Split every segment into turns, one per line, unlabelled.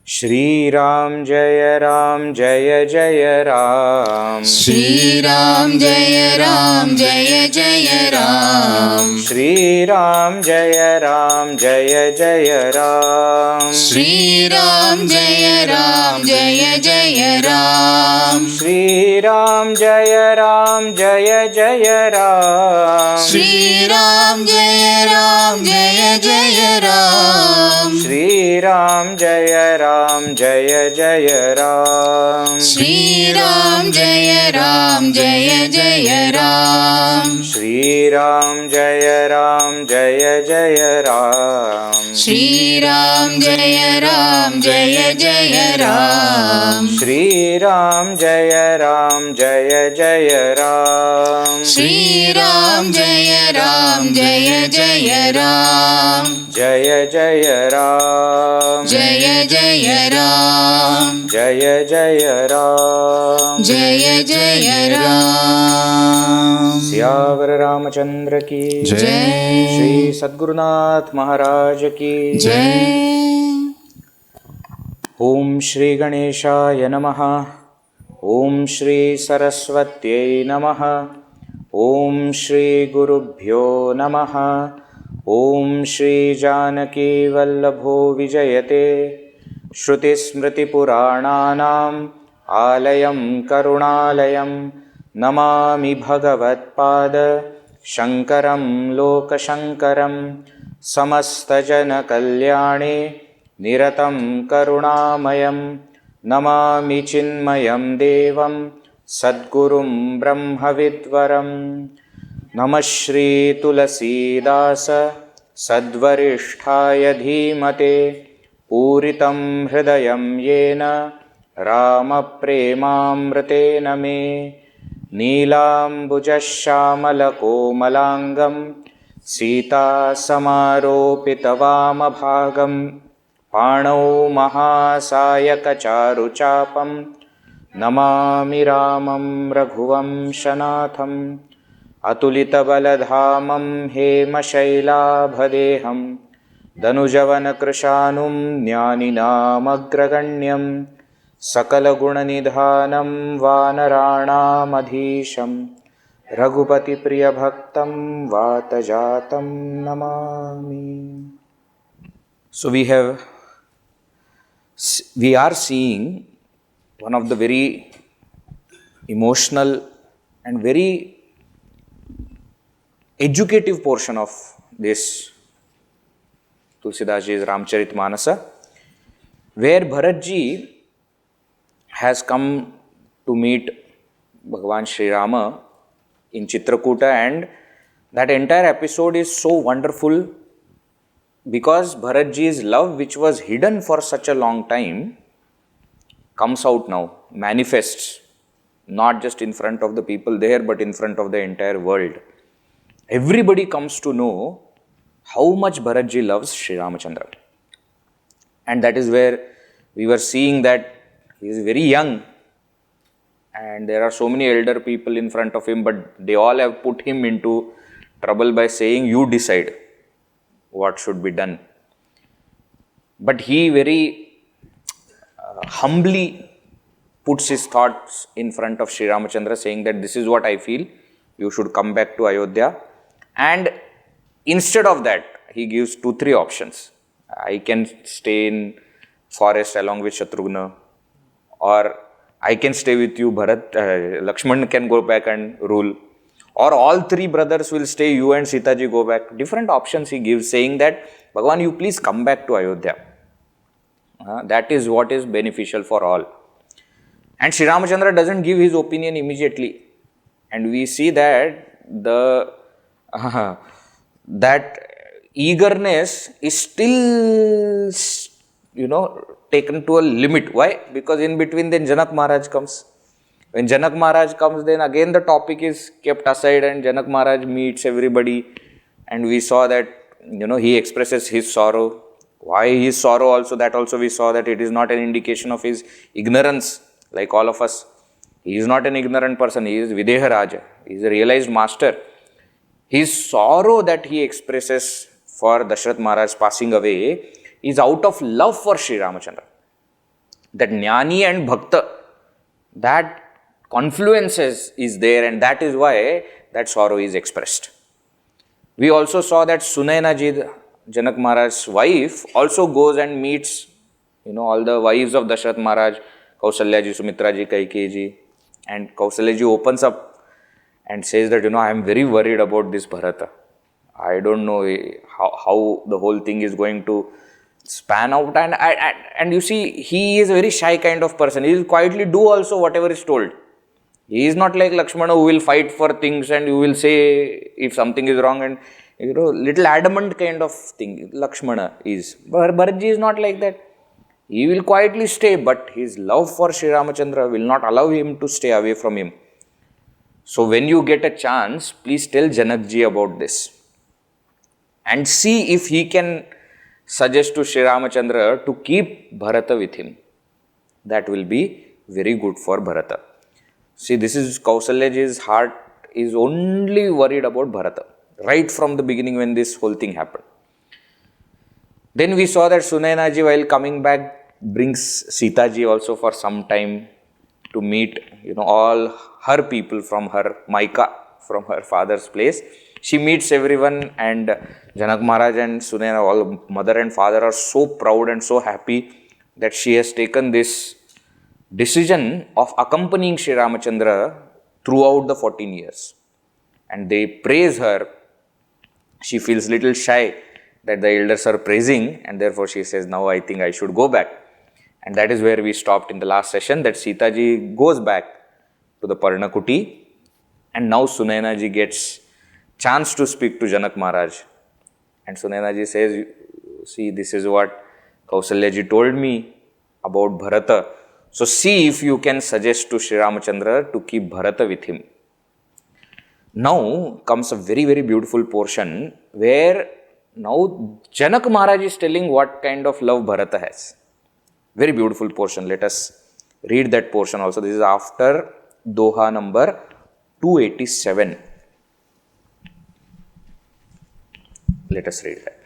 Shri Ram Jaya Ram Jaya Jaya Ram.
Shri Ram Jaya Ram Jaya Jaya Ram.
Shri Ram Jaya Ram Jaya Jaya Ram.
Shri Ram Jaya Ram Jaya Jaya Ram.
Shri Ram Jaya Ram Jaya Jaya Ram.
Shri Ram Jaya Ram Jaya Jaya Ram.
Shri Ram Jaya Ram Jaya Jaya Ram.
Shri Ram Jaya Ram Jaya Jaya Ram.
Shri Ram Jaya Ram Jaya Jaya Ram.
Shri Ram Jaya Ram Jaya Jaya Ram.
Shri Ram Jaya Ram Jaya Jaya Ram.
Shri Ram Jaya Ram Jaya Jaya Ram.
Jaya Jaya Ram.
Jaya Jaya Ram.
Jaya Jaya Ram.
Jaya Jaya Ram.
Siyavar Ramachandra ki
Jai.
Shri Sadgurunath Maharaj ki
Jai.
Om Shri Ganeshaya Namaha. Om Shri Saraswatyai Namaha. Om Shri Gurubhyo Namaha. Om Shri Janaki Vallabho Vijayate Shruti Smriti Purananam Alayam Karunalayam Namami Bhagavat Pada Shankaram Lokashankaram Samastajana Kalyane Niratam Karunamayam Namami Chinmayam Devam Sadgurum Brahmavidvaram Namah Shri Tulsidas Sadvarishthaya Dhimate Puritam Hridayam Yena Rama Premamritena Me Neelambujasyamalako Sita Samaropitavamabhagam Panau Mahasayakacharu Chapam Namami Ramam Raghuvam Shanatham Atulita Baladhamam Hema Shailabhadeham Danujavana Krishanum Jnaninam Agraganyam Sakala Gunanidhanam Vanaranam Adhisham Raghupati Priya Bhaktam Vatajatam Namami. So we are seeing one of the very emotional and very educative portion of this Tulsidas Ji's Ramcharitmanas, where Bharat Ji has come to meet Bhagavan Sri Rama in Chitrakuta, and that entire episode is so wonderful because Bharat Ji's love, which was hidden for such a long time, comes out now, manifests, not just in front of the people there, but in front of the entire world. Everybody comes to know how much Bharat Ji loves Sri Ramachandra. And that is where we were seeing that he is very young and there are so many elder people in front of him, but they all have put him into trouble by saying, you decide what should be done. But he very humbly puts his thoughts in front of Sri Ramachandra, saying that this is what I feel, you should come back to Ayodhya. And instead of that, he gives 2-3 options. I can stay in forest along with Shatrughna, or I can stay with you, Bharat, Lakshman can go back and rule, or all 3 brothers will stay, you and Sita ji go back. Different options he gives, saying that, Bhagavan, you please come back to Ayodhya. That is what is beneficial for all. And Sri Ramachandra doesn't give his opinion immediately. And we see that that eagerness is still, taken to a limit. Why? Because in between then Janak Maharaj comes. When Janak Maharaj comes, then again the topic is kept aside and Janak Maharaj meets everybody. And we saw that, he expresses his sorrow. Why his sorrow also, that also we saw that it is not an indication of his ignorance, like all of us. He is not an ignorant person, he is Videha Raja, he is a realized master. His sorrow that he expresses for Dashrath Maharaj passing away is out of love for Sri Ramachandra. that Jnani and Bhakta, that confluence is there, and that is why that sorrow is expressed. We also saw that Sunaina ji, Janak Maharaj's wife, also goes and meets, all the wives of Dasharath Maharaj, Kausalya ji, Sumitra ji, Kaikeyi ji, and Kausalya ji opens up and says that, I am very worried about this Bharata. I don't know how the whole thing is going to span out, and you see, he is a very shy kind of person. He will quietly do also whatever is told. He is not like Lakshmana who will fight for things and you will say if something is wrong, and little adamant kind of thing Lakshmana is. But Bharatji is not like that. He will quietly stay, but his love for Sri Ramachandra will not allow him to stay away from him. So when you get a chance, please tell Janakji about this and see if he can suggest to Sri Ramachandra to keep Bharata with him. That will be very good for Bharata. See, this is Kausalyaji's heart is only worried about Bharata right from the beginning when this whole thing happened. Then we saw that Sunaina ji, while coming back, brings Sita ji also for some time to meet all her people from her Maika, from her father's place. She meets everyone, and Janak Maharaj and Sunaina, all mother and father, are so proud and so happy that she has taken this decision of accompanying Sri Ramachandra throughout the 14 years. And they praise her. She feels little shy that the elders are praising, and therefore she says, now I think I should go back. And that is where we stopped in the last session, that Sita ji goes back to the Parnakuti, and now Sunaina ji gets chance to speak to Janak Maharaj. And Sunaina ji says, see, this is what Kausalya ji told me about Bharata. So see if you can suggest to Sri Ramachandra to keep Bharata with him. Now comes a very, very beautiful portion where now Janak Maharaj is telling what kind of love Bharata has. Very beautiful portion. Let us read that portion also. This is after Doha number 287. Let us read that.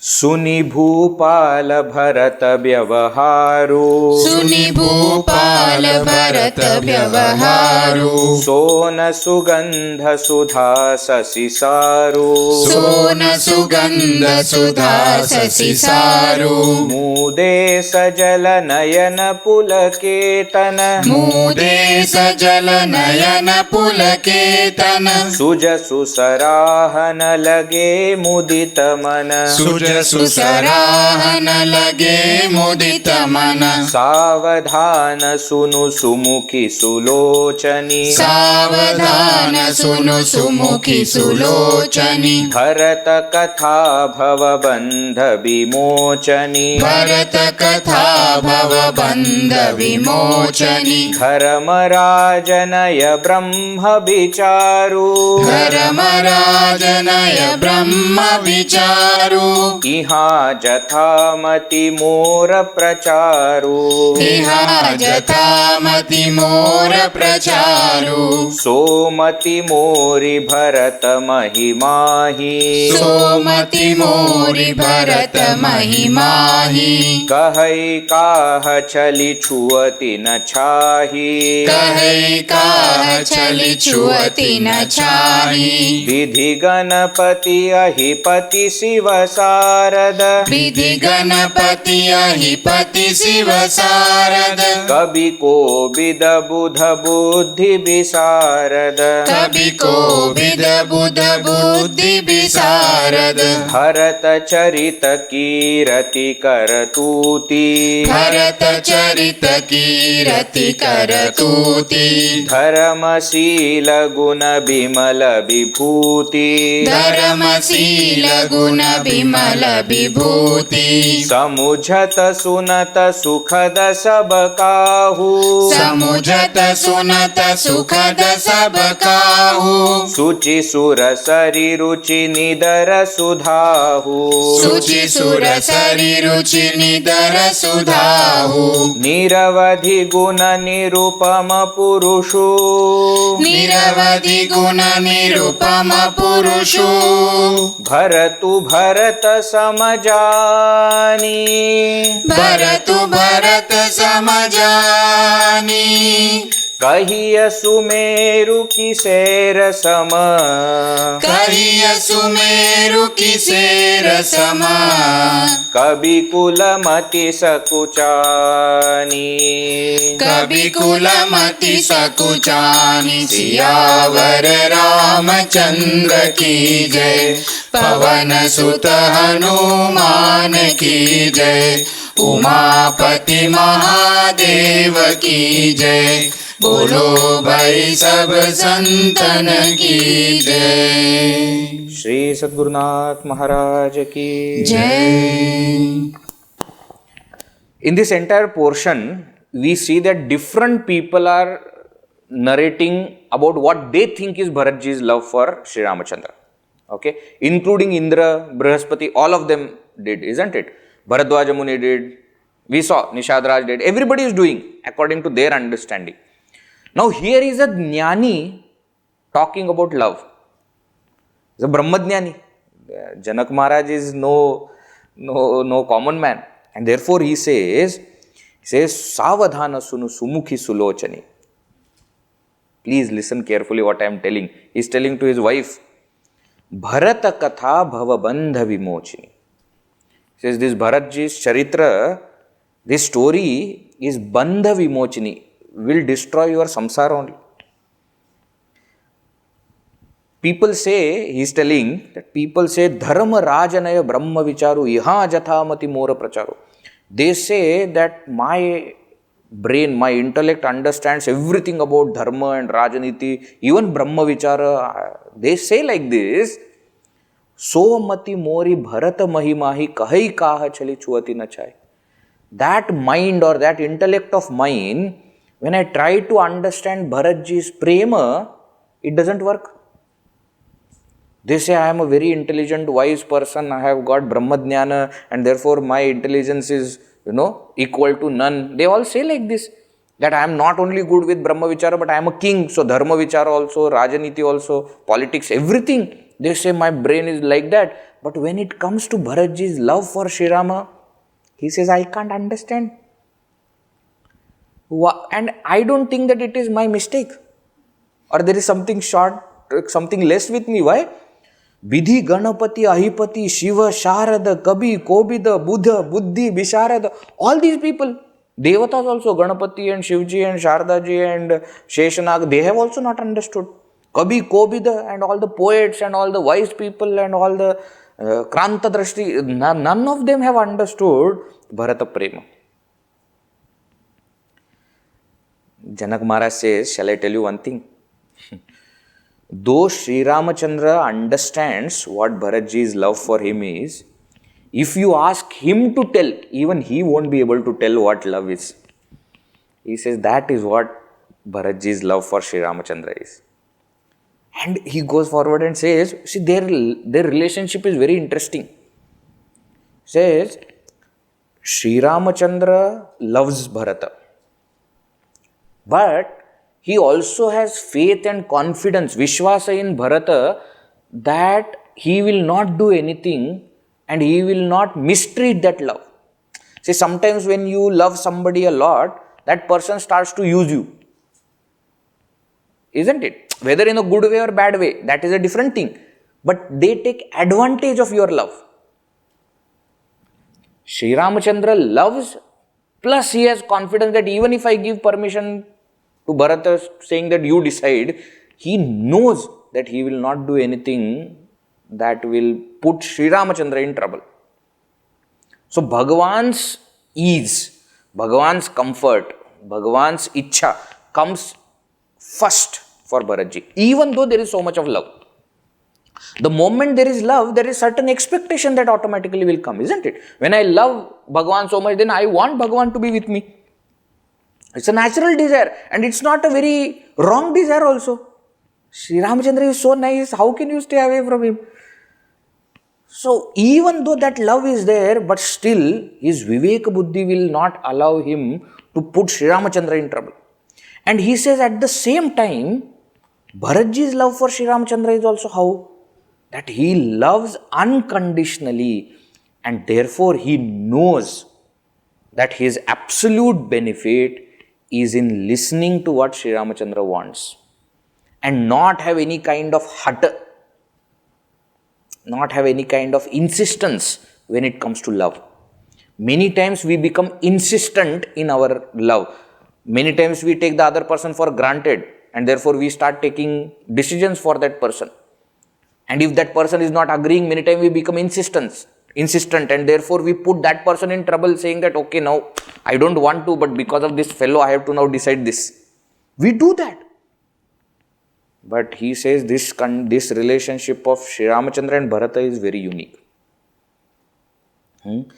सुनि भूपाल भरत व्यवहारो,
सुनि भूपाल भरत व्यवहारो,
सोन सुगंध सुधा शशि सारो,
सोन सुगंध सुधा शशि सारो,
मुदे सजल नयन पुलकेतन,
मुदे सजल नयन पुलकेतन,
सुज सुसराहन लगे मुदित मन,
सुज सुसराहन लगे मुदित मन,
सावधान सुनु सुमुखी सुलोचनी,
सावधान सुनु सुमुखी सुलोचनी,
भरत कथा भवबंध विमोचनी,
भरत कथा भवबंध विमोचनी,
धर्मराजनय ब्रह्म विचारु,
धर्मराजनय ब्रह्म विचारु,
इहा जथामति मोर प्रचारु,
इहा जथामति मोर प्रचारु,
सोमति मोरि भरत महिमाहि,
सोमति मोरि भरत महिमाहि,
कहै काह छलि छुअति न छाहि,
कहै काह छलि छुअति न छाहि,
विधि गणपति अहिपति शिव सारद,
विधि गणपति अहिपति शिव सारद,
कवि कोविद बुध बुद्धि विशारद,
कवि कोविद बुध बुद्धि विशारद,
भरत चरित कीरति करतूति,
भरत चरित कीरति करतूति,
धर्मशील गुण विमल विभूति,
धर्मशील गुण विमल विभूति,
समुझत सुनत सुखद सब काहू,
समुझत सुनत सुखद सब काहू,
सुचि सुर सरि रुचि निदर सुधाहू,
सुचि सुर सरि रुचि निदर सुधाहू,
निरवधि गुण निरुपम पुरुषु,
निरवधि गुण निरुपम पुरुषो,
भरतु भरत समजानी
भरतु भरत समजानी
कहिय सुमेरु की सैर सम
कहिय सुमेरु की सेर समा
कवि कुलमति सकुचानी
कवि कुलमति सकुचानी सियावर रामचंद्र की जय पवन सुत हनुमान की जय उमापति महादेव की जय बोलो भाई सब संतन की जय।
श्री सद्गुरुनाथ महाराज की
जय।
In this entire portion, we see that different people are narrating about what they think is Bharatji's love for Sri Ramachandra. Okay, including Indra, Brihaspati, all of them did, isn't it? Bharadwaja Muni did. We saw Nishadraj did. Everybody is doing according to their understanding. Now here is a Jnani talking about love. He's a Brahmadhyani. Janak Maharaj is no common man. And therefore he says, Savadhana sunu sumukhi sulochani. Please listen carefully what I am telling. He is telling to his wife, Bharata katha bhavabandha vimochini. He says this Bharatji's charitra, this story is bandha vimochini, will destroy your samsara only. People say, he is telling that people say, Dharma Rajanaya Brahma Vicharu Iha Jathamati Mora Pracharu. They say that my brain, my intellect understands everything about Dharma and Rajaniti, even Brahma Vichara. They say like this, So Mati Mori Bharata Mahimahi Kahai Kaha Chali Chuati Nachai. That mind or that intellect of mine, when I try to understand Bharatji's prema, it doesn't work. They say I am a very intelligent, wise person, I have got Brahmadhyana and therefore my intelligence is, equal to none. They all say like this, that I am not only good with Brahma Vichara, but I am a king. So Dharma Vichara also, Rajaniti also, politics, everything. They say my brain is like that. But when it comes to Bharatji's love for Sri Rama, he says I can't understand. And I don't think that it is my mistake. Or there is something short, something less with me. Why? Vidhi, Ganapati, Ahipati, Shiva, Sharada, Kabi, Kobida, Buddha, Buddhi, Visharada, all these people, Devatas also, Ganapati and Shivji and Shardaji and Sheshanag, they have also not understood. Kabi, Kobida and all the poets and all the wise people and all the Kranta Drashti, none of them have understood Bharata Prema. Janak Maharaj says, shall I tell you one thing? Though Sri Ramachandra understands what Bharatji's love for him is, if you ask him to tell, even he won't be able to tell what love is. He says that is what Bharatji's love for Sri Ramachandra is. And he goes forward and says, see, their relationship is very interesting. He says, Sri Ramachandra loves Bharata. But he also has faith and confidence, Vishwasa in Bharata, that he will not do anything and he will not mistreat that love. See, sometimes when you love somebody a lot, that person starts to use you. Isn't it? Whether in a good way or bad way, that is a different thing. But they take advantage of your love. Sri Ramachandra loves, plus he has confidence that even if I give permission to Bharata saying that you decide, he knows that he will not do anything that will put Sri Ramachandra in trouble. So Bhagavan's ease, Bhagavan's comfort, Bhagavan's ichha comes first for Bharatji, even though there is so much of love. The moment there is love, there is certain expectation that automatically will come, isn't it? When I love Bhagavan so much, then I want Bhagavan to be with me. It's a natural desire and it's not a very wrong desire also. Sri Ramachandra is so nice, how can you stay away from him? So even though that love is there, but still his Viveka Buddhi will not allow him to put Sri Ramachandra in trouble. And he says at the same time, Bharatji's love for Sri Ramachandra is also how? That he loves unconditionally. And therefore, he knows that his absolute benefit is in listening to what Sri Ramachandra wants and not have any kind of hut, not have any kind of insistence when it comes to love. Many times we become insistent in our love. Many times we take the other person for granted and therefore we start taking decisions for that person. And if that person is not agreeing, many times we become insistent and therefore we put that person in trouble saying that, okay, now I don't want to, but because of this fellow, I have to now decide this. We do that. But he says this relationship of Sri Ramachandra and Bharata is very unique. And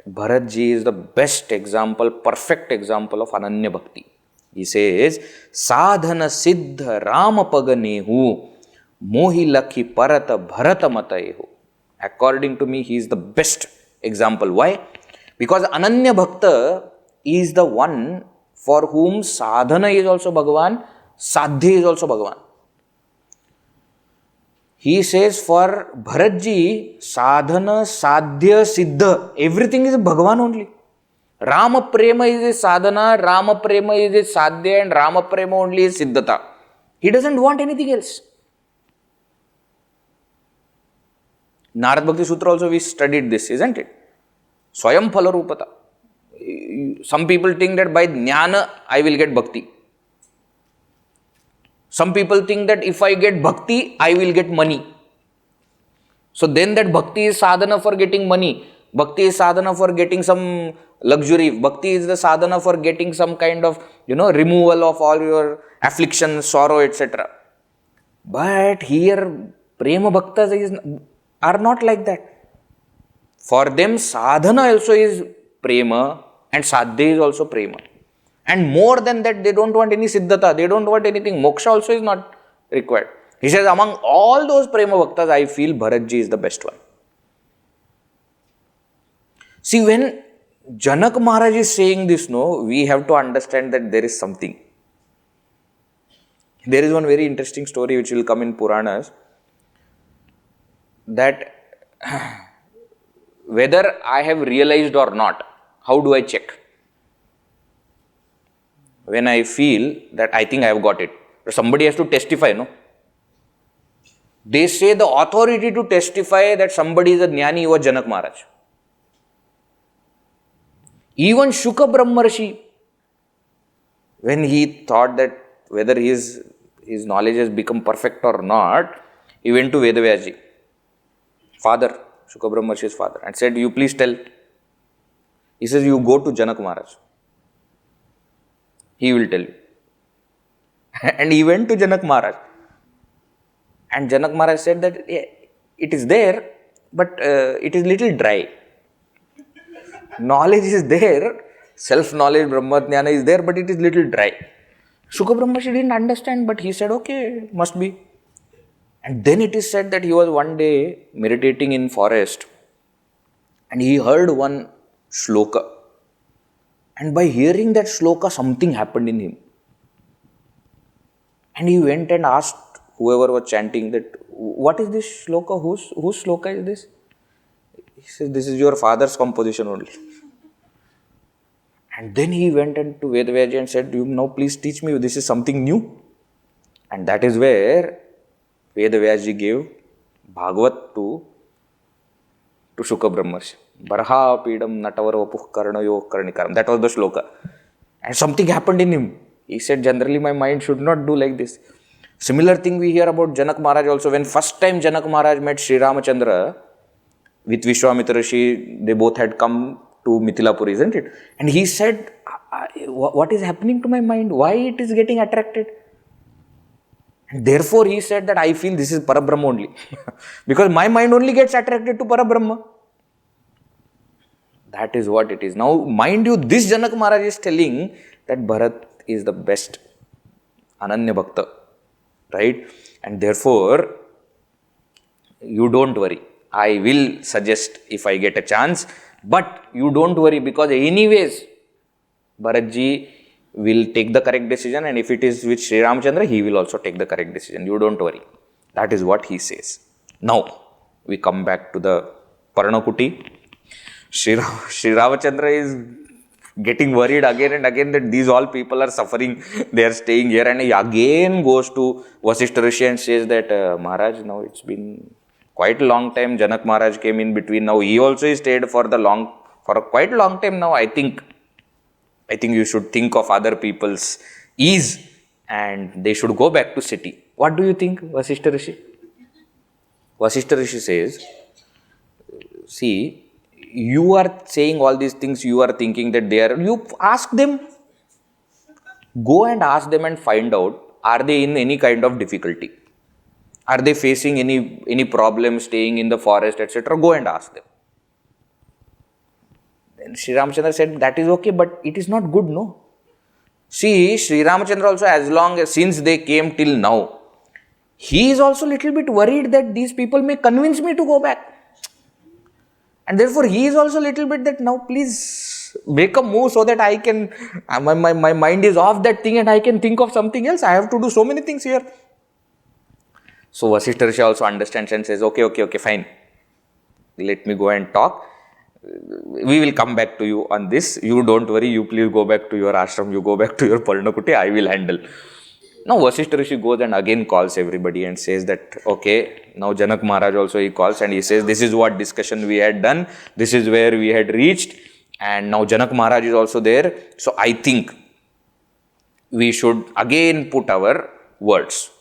Bharat ji is the best example, perfect example of Ananya Bhakti. He says, Sadhana Siddha Rama Paganehu Mohi Lakhi Parata Bharata Matayehu. According to me, he is the best example. Why? Because Ananya Bhakta is the one for whom sadhana is also Bhagavan, sadhya is also Bhagavan. He says for Bharatji, sadhana, sadhya, siddha, everything is Bhagavan only. Rama Prema is a sadhana, Rama Prema is a sadhya, and Rama Prema only is siddhata. He doesn't want anything else. Narad Bhakti Sutra also we studied this, isn't it? Swayam Phala Rupata. Some people think that by jnana I will get bhakti. Some people think that if I get bhakti, I will get money. So then that bhakti is sadhana for getting money. Bhakti is sadhana for getting some luxury. Bhakti is the sadhana for getting some kind of, removal of all your affliction, sorrow, etc. But here, prema bhaktas are not like that. For them, sadhana also is prema and sadhya is also prema. And more than that, they don't want any siddhata, they don't want anything. Moksha also is not required. He says, among all those prema bhaktas, I feel Bharatji is the best one. See, when Janak Maharaj is saying this, we have to understand that there is something. There is one very interesting story which will come in Puranas, that whether I have realized or not, how do I check? When I feel that I think I have got it. Somebody has to testify, no? They say the authority to testify that somebody is a Jnani was Janak Maharaj. Even Shuka Brahmarshi, when he thought that whether his knowledge has become perfect or not, he went to Vedavyasji, father, Shuka Brahmarshi's father, and said, you please tell. He says, you go to Janak Maharaj. He will tell you. And he went to Janak Maharaj. And Janak Maharaj said that it is there, but it is little dry. Knowledge is there, self-knowledge, Brahma-jnana is there, but it is little dry. Shuka Brahmarshi didn't understand, but he said, okay, must be. And then it is said that he was one day meditating in forest and he heard one shloka. And by hearing that shloka, something happened in him. And he went and asked whoever was chanting that, what is this shloka? Whose shloka is this? He says, this is your father's composition only. And then he went into Vedavyasji and said, you now please teach me, this is something new. And that is where Vedavyasji gave Bhagavat to Shuka Brahmarshi. Barha pidam natavaropuh karnayo karnikaram. That was the shloka. And something happened in him. He said, generally my mind should not do like this. Similar thing we hear about Janak Maharaj also. When first time Janak Maharaj met Sri Ramachandra with Vishwamitra Rishi, they both had come to Mithilapur, isn't it? And he said, what is happening to my mind? Why it is getting attracted? And therefore he said that I feel this is Parabrahma only. Because my mind only gets attracted to Parabrahma. That is what it is. Now, mind you, this Janak Maharaj is telling that Bharat is the best Ananya Bhakta. Right? And therefore, you don't worry. I will suggest if I get a chance. But you don't worry, because anyways, Bharatji will take the correct decision, and if it is with Sri Ramachandra, he will also take the correct decision. You don't worry. That is what he says. Now, we come back to the Parnakuti. Sri Ramachandra is getting worried again and again that these all people are suffering, they are staying here, and he again goes to Vasishtha Rishi and says that Maharaj, now it's been quite a long time, Janak Maharaj came in between, now he also stayed for a quite long time now. I think you should think of other people's ease and they should go back to city. What do you think, Vasishtha Rishi? Vasishtha Rishi says, see, you are saying all these things, you are thinking that they are, you ask them, go and ask them and find out, are they in any kind of difficulty? Are they facing any problem staying in the forest, etc.? Go and ask them. Then Sri Ramachandra said, that is okay, but it is not good, no? See, Sri Ramachandra also, since they came till now, he is also little bit worried that these people may convince me to go back. And therefore, he is also little bit that now please make a move so that I can, my mind is off that thing and I can think of something else. I have to do so many things here. So Vasishtha Rishi also understands and says, okay, fine. Let me go and talk. We will come back to you on this. You don't worry, you please go back to your ashram, you go back to your Parnakuti, I will handle. Now Vasishtha Rishi goes and again calls everybody and says that, okay, now Janak Maharaj also he calls and he says, this is what discussion we had done, this is where we had reached, and now Janak Maharaj is also there. So I think we should again put our words.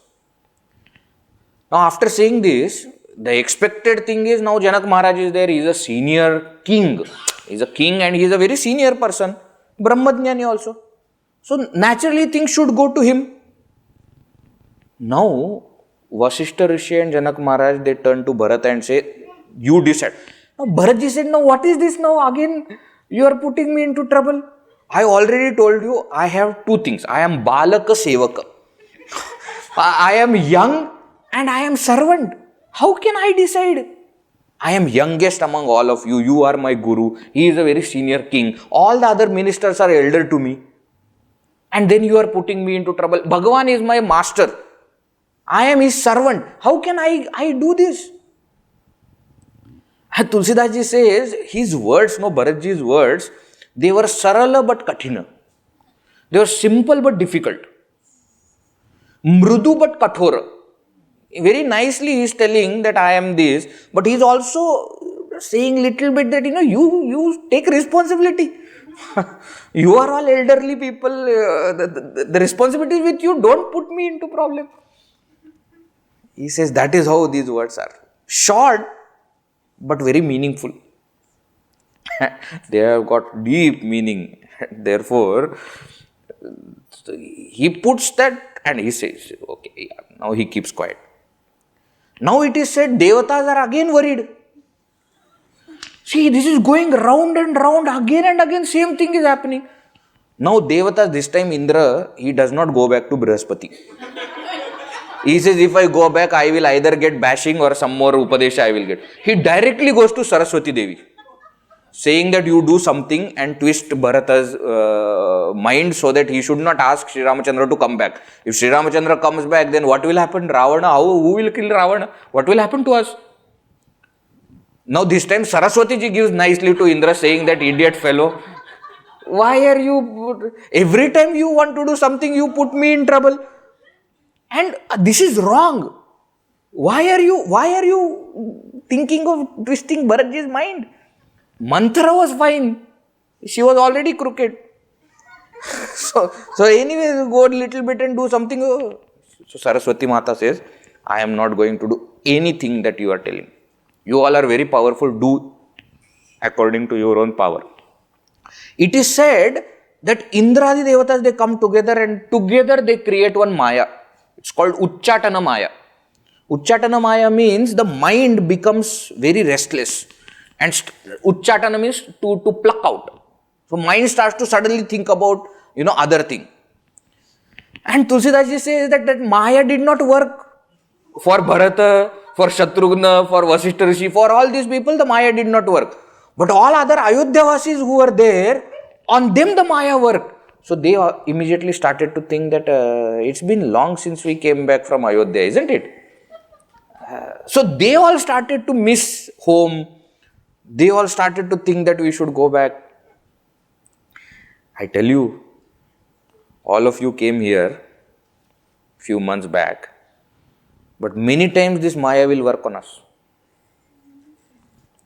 Now after saying this, the expected thing is now Janak Maharaj is there, he is a senior king. He is a king and he is a very senior person, Brahmajnani also. So naturally things should go to him. Now, Vasishtha Rishi and Janak Maharaj, they turn to Bharata and say, you decide. Now, Bharatji said, now what is this now? Again, you are putting me into trouble. I already told you, I have two things. I am Balaka Sevaka. I am young and I am servant. How can I decide? I am youngest among all of you. You are my guru. He is a very senior king. All the other ministers are elder to me. And then you are putting me into trouble. Bhagavan is my master. I am his servant. How can I do this? And Tulsidas Ji says, his words, Bharatji's words, they were sarala but kathina. They were simple but difficult. Mrudu but kathora. Very nicely he is telling that I am this, but he is also saying little bit that, you take responsibility. You are all elderly people. The responsibility is with you. Don't put me into problem. He says that is how these words are. Short, but very meaningful. They have got deep meaning. Therefore, he puts that and he says, okay, yeah. Now he keeps quiet. Now it is said, Devatas are again worried. See, this is going round and round, again and again, same thing is happening. Now Devatas, this time Indra, he does not go back to Brihaspati. He says, if I go back, I will either get bashing or some more Upadesha I will get. He directly goes to Saraswati Devi, saying that you do something and twist Bharata's mind so that he should not ask Sri Ramachandra to come back. If Sri Ramachandra comes back, then what will happen? Ravana, who will kill Ravana? What will happen to us? Now this time Saraswati Ji gives nicely to Indra, saying that idiot fellow, why are you, every time you want to do something, you put me in trouble. And this is wrong. Why are you thinking of twisting Bharatji's mind? Manthara was fine. She was already crooked. So anyway, go a little bit and do something. So Saraswati Mata says, I am not going to do anything that you are telling. You all are very powerful. Do according to your own power. It is said that Indradi Devatas, they come together and together they create one Maya. It's called Uchchatana Maya. Uchchatana Maya means the mind becomes very restless. And Uchchatana means to pluck out. So mind starts to suddenly think about, other thing. And Tulsidas Ji says that Maya did not work for Bharata, for Shatrughna, for Vasishtha Rishi, for all these people, the Maya did not work. But all other Ayodhya-vasis who were there, on them the Maya worked. So they immediately started to think that it's been long since we came back from Ayodhya, isn't it? So they all started to miss home. They all started to think that we should go back. I tell you, all of you came here few months back, but many times this Maya will work on us.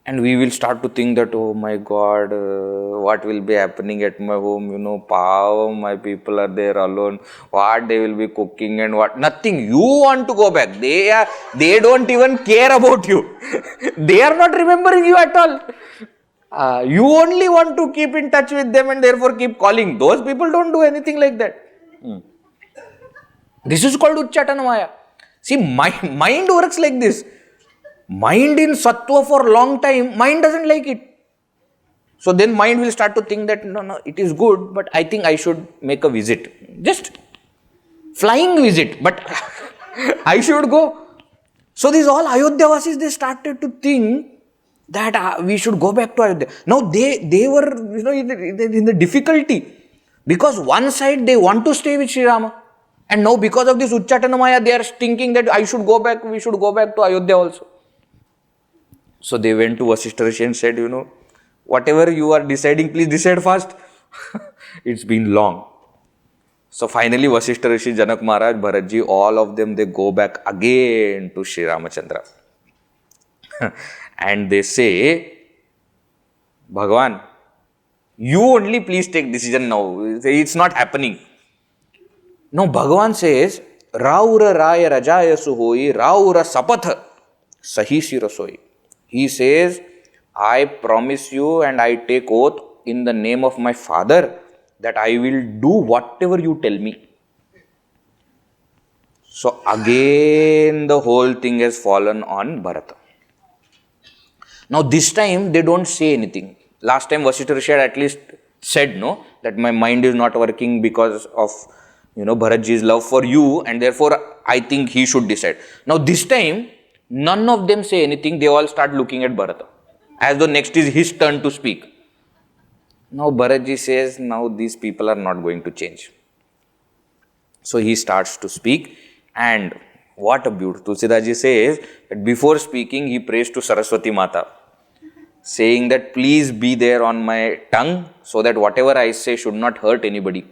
And we will start to think that, oh my God, what will be happening at my home? My people are there alone. What they will be cooking and what? Nothing. You want to go back. They don't even care about you. They are not remembering you at all. You only want to keep in touch with them and therefore keep calling. Those people don't do anything like that. This is called Uchchatana Maya. See, mind works like this. Mind in sattva for a long time, mind doesn't like it. So then mind will start to think that, no, it is good, but I think I should make a visit. Just flying visit, but I should go. So these all Ayodhya-vasis, they started to think that we should go back to Ayodhya. Now they were in the difficulty, because one side they want to stay with Sri Rama, and now because of this Uchchatana Maya, they are thinking that we should go back to Ayodhya also. So they went to Vasishtha Rishi and said, whatever you are deciding, please decide fast. It's been long. So finally Vasishtha Rishi, Janak Maharaj, Bharatji, all of them, they go back again to Sri Ramachandra. And they say, Bhagavan, you only please take decision now. It's not happening. No, Bhagavan says, Raura Raya Rajaya Suhoi, Raura Sapatha Sahi Sirasoi. He says, I promise you and I take oath in the name of my father that I will do whatever you tell me. So again the whole thing has fallen on Bharata. Now this time they don't say anything. Last time Vasishtha Rishi had at least said, that my mind is not working because of Bharatji's love for you, and therefore I think he should decide. Now this time none of them say anything. They all start looking at Bharata as though next is his turn to speak. Now Bharatji says, now these people are not going to change. So he starts to speak, and what a beauty. Tulsidas Ji says that before speaking he prays to Saraswati Mata, saying that please be there on my tongue so that whatever I say should not hurt anybody.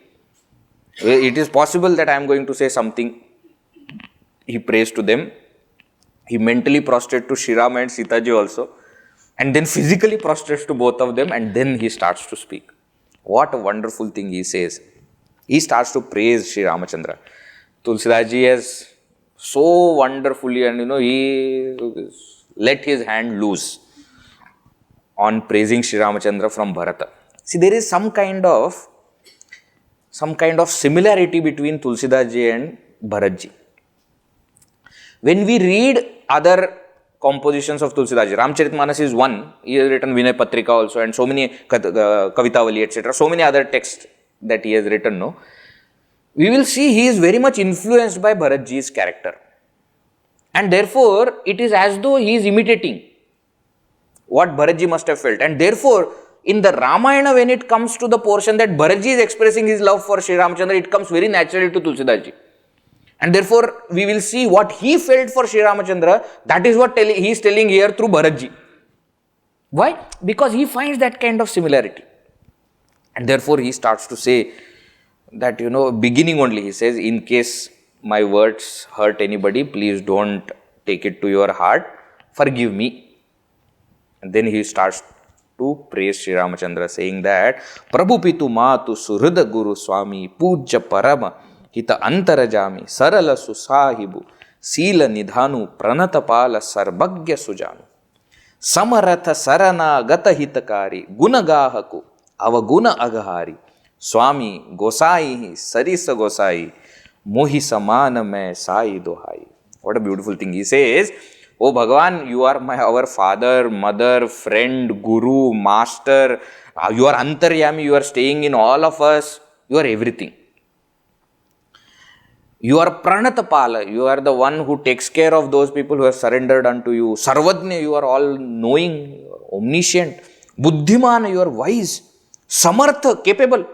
It is possible that I am going to say something. He prays to them. He mentally prostrates to Sri Rama and Sita Ji also, and then physically prostrates to both of them, and then he starts to speak. What a wonderful thing he says. He starts to praise Sri Ramachandra. Tulsidas Ji has so wonderfully, and he let his hand loose on praising Sri Ramachandra from Bharata. See, there is some kind of similarity between Tulsidas Ji and Bharat Ji. When we read other compositions of Tulsidas Ji, Ramcharitmanas is one. He has written Vinay Patrika also, and so many Kavitavali, etc. So many other texts that he has written. We will see he is very much influenced by Bharat Ji's character. And therefore, it is as though he is imitating what Bharat Ji must have felt. And therefore, in the Ramayana, when it comes to the portion that Bharat Ji is expressing his love for Sri Ramachandra, it comes very naturally to Tulsidas Ji. And therefore, we will see what he felt for Sri Ramachandra. That is what he is telling here through Bharat Ji. Why? Because he finds that kind of similarity. And therefore, he starts to say that, beginning only, he says, in case my words hurt anybody, please don't take it to your heart. Forgive me. And then he starts to praise Sri Ramachandra, saying that, Prabhu Pitu Matu Surhida Guru Swami Puja Parama Hita Antarajami Sarala Susahibu Sila Nidhanu Pranatapala Sarbagya Sujanu Samaratha Sarana Gata Hitakari Gunagahaku Avaguna Agahari Swami Gosai Sarisa Gosai Mohi Samana Me Sai Dohai. What a beautiful thing. He says, Oh Bhagavan, you are our father, mother, friend, guru, master. You are Antaryami, you are staying in all of us. You are everything. You are Pranatapala, you are the one who takes care of those people who have surrendered unto you. Sarvadnya, you are all knowing, you are omniscient. Buddhimana, you are wise. Samartha, capable.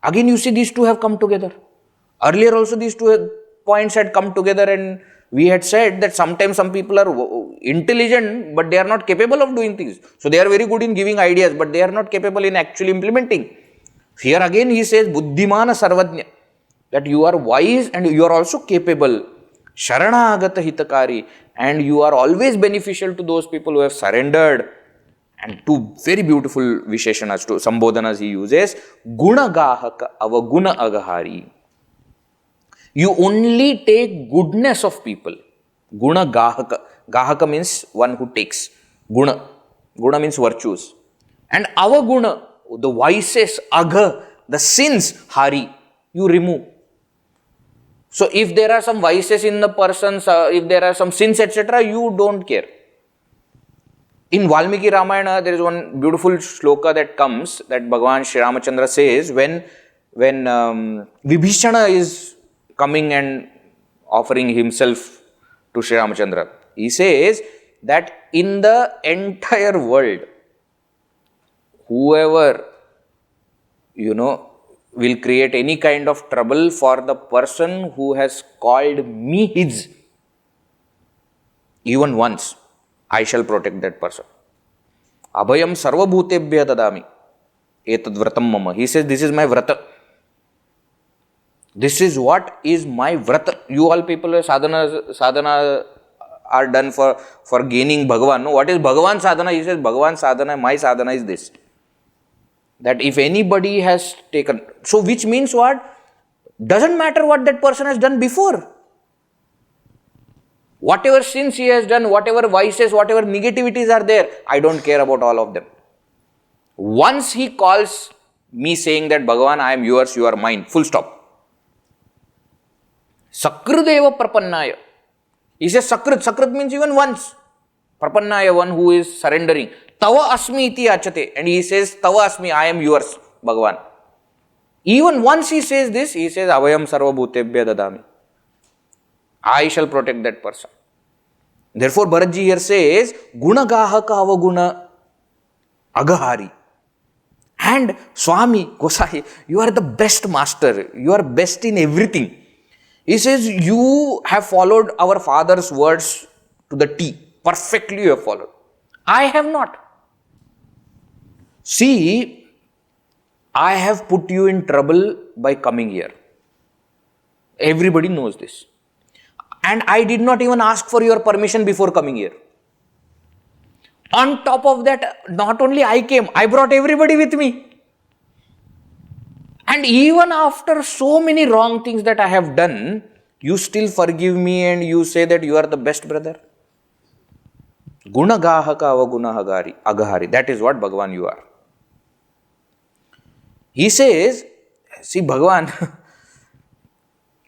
Again you see these two have come together. Earlier also these two points had come together and we had said that sometimes some people are intelligent, but they are not capable of doing things. So they are very good in giving ideas, but they are not capable in actually implementing. Here again he says, Buddhimana Sarvajna, that you are wise and you are also capable. Sharana Agata Hitakari, and you are always beneficial to those people who have surrendered. And two very beautiful Visheshanas, to Sambodhanas he uses, Guna Gahaka Avaguna Agahari. You only take goodness of people. Guna Gahaka. Gahaka means one who takes. Guna. Guna means virtues. And Avaguna, the vices, Agha, the sins, Hari, you remove. So if there are some vices in the persons, if there are some sins, etc., you don't care. In Valmiki Ramayana, there is one beautiful shloka that comes, that Bhagavan Sri Ramachandra says, when Vibhishana is coming and offering himself to Sri Ramachandra, he says that in the entire world, whoever, will create any kind of trouble for the person who has called me his, even once, I shall protect that person. Abhayam sarvabhutebhya dadami etad vratam mama. He says, this is my vrata. This is what is my vrata. You all people, sadhana are done for gaining Bhagavan. No, what is Bhagavan sadhana? He says, Bhagavan sadhana, my sadhana is this. That if anybody has taken, so which means what? Doesn't matter what that person has done before. Whatever sins he has done, whatever vices, whatever negativities are there, I don't care about all of them. Once he calls me saying that Bhagavan, I am yours, you are mine, full stop. Sakrideva prapannaya. He says Sakrit. Sakrit means even once. Prapannaya, one who is surrendering. Tava asmi iti achate. And he says, Tava asmi, I am yours, Bhagavan. Even once he says this, he says, Avayam sarvabhutebhya dadami. I shall protect that person. Therefore, Bharatji here says, Guna Gahaka Avaguna Agahari. And Swami, Gosai, you are the best master. You are best in everything. He says, you have followed our father's words to the T. Perfectly you have followed. I have not. See, I have put you in trouble by coming here. Everybody knows this. And I did not even ask for your permission before coming here. On top of that, not only I came, I brought everybody with me. And even after so many wrong things that I have done, you still forgive me and you say that you are the best brother. Guna Gahaka Avaguna Agahari. That is what Bhagavan you are. He says, see Bhagavan,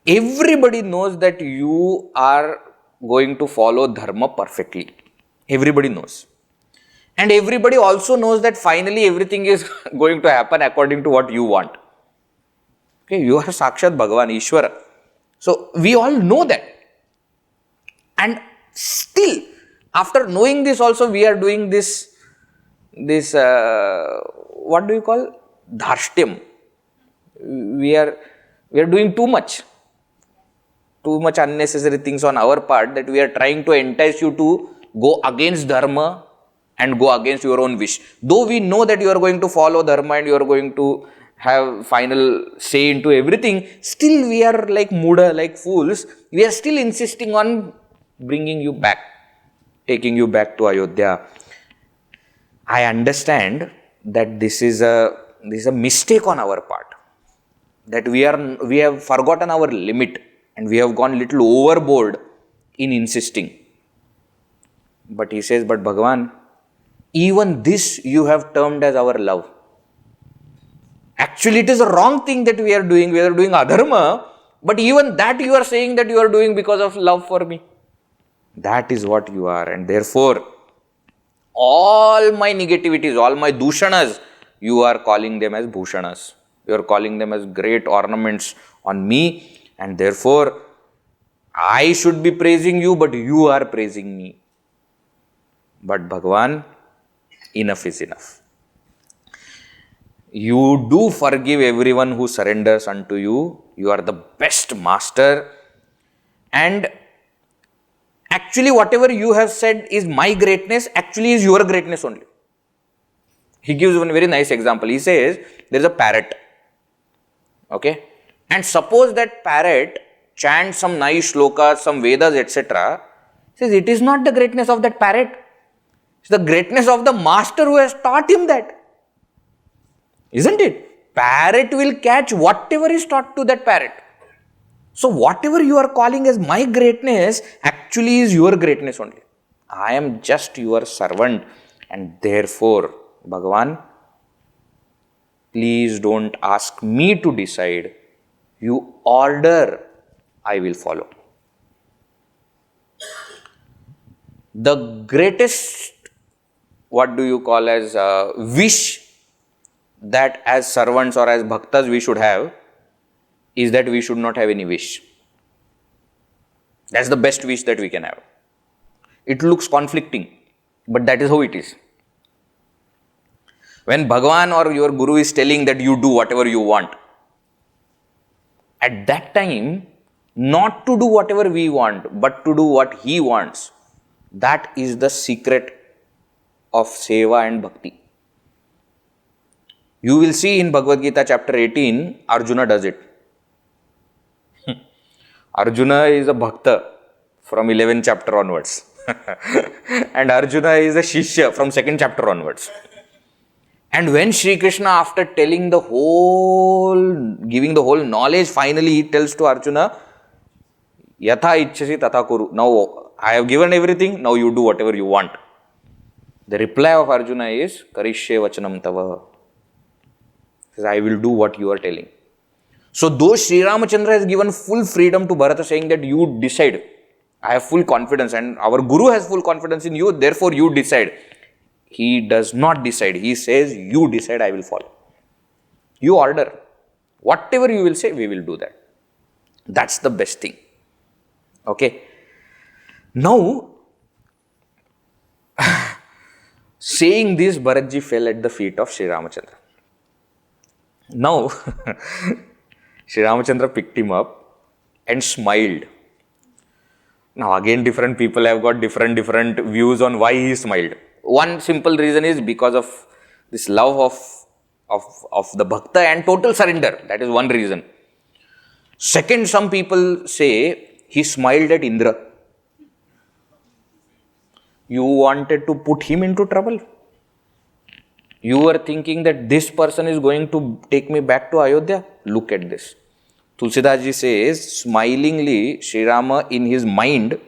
everybody knows that you are going to follow dharma perfectly. Everybody knows. And everybody also knows that finally everything is going to happen according to what you want. Okay, you are Sakshat Bhagavan, Ishvara. So we all know that. And still, after knowing this also, we are doing this what do you call? Dharshtyam. We are doing too much unnecessary things on our part, that we are trying to entice you to go against dharma and go against your own wish. Though we know that you are going to follow dharma and you are going to have final say into everything, still we are like muda, like fools. We are still insisting on bringing you back, taking you back to Ayodhya. I understand that this is a mistake on our part, that we have forgotten our limit and we have gone little overboard in insisting. But he says, but Bhagavan, even this you have termed as our love. Actually, it is a wrong thing that we are doing. We are doing adharma, but even that you are saying that you are doing because of love for me. That is what you are. And therefore, all my negativities, all my dushanas, you are calling them as bhushanas. You are calling them as great ornaments on me. And therefore, I should be praising you, but you are praising me. But Bhagavan, enough is enough. You do forgive everyone who surrenders unto you. You are the best master. And actually whatever you have said is my greatness, actually is your greatness only. He gives one very nice example. He says, there is a parrot. Okay. And suppose that parrot chants some nice shlokas, some Vedas, etc. He says, it is not the greatness of that parrot. It's the greatness of the master who has taught him that. Isn't it? Parrot will catch whatever is taught to that parrot. So whatever you are calling as my greatness, actually is your greatness only. I am just your servant, and therefore, Bhagavan, please don't ask me to decide. You order, I will follow. The greatest, what do you call as wish that as servants or as bhaktas we should have is that we should not have any wish. That's the best wish that we can have. It looks conflicting, but that is how it is. When Bhagavan or your Guru is telling that you do whatever you want, at that time, not to do whatever we want, but to do what he wants, that is the secret of seva and bhakti. You will see in Bhagavad Gita chapter 18, Arjuna does it. Arjuna is a bhakta from 11th chapter onwards. And Arjuna is a shishya from 2nd chapter onwards. And when Sri Krishna, after telling the whole, giving the whole knowledge, finally he tells to Arjuna, Yatha ichchasi tatha kuru. Now I have given everything, now you do whatever you want. The reply of Arjuna is, Karishye vachanam tava. He says, I will do what you are telling. So though Sri Ramachandra has given full freedom to Bharata, saying that you decide, I have full confidence and our Guru has full confidence in you, therefore you decide. He does not decide. He says, you decide, I will follow. You order. Whatever you will say, we will do that. That's the best thing. Okay. Now, saying this, Bharatji fell at the feet of Sri Ramachandra. Now, Sri Ramachandra picked him up and smiled. Now, again, different people have got different views on why he smiled. One simple reason is because of this love of the bhakta and total surrender. That is one reason. Second, some people say he smiled at Indra. You wanted to put him into trouble. You were thinking that this person is going to take me back to Ayodhya. Look at this. Tulsidas Ji says, smilingly, Sri Rama in his mind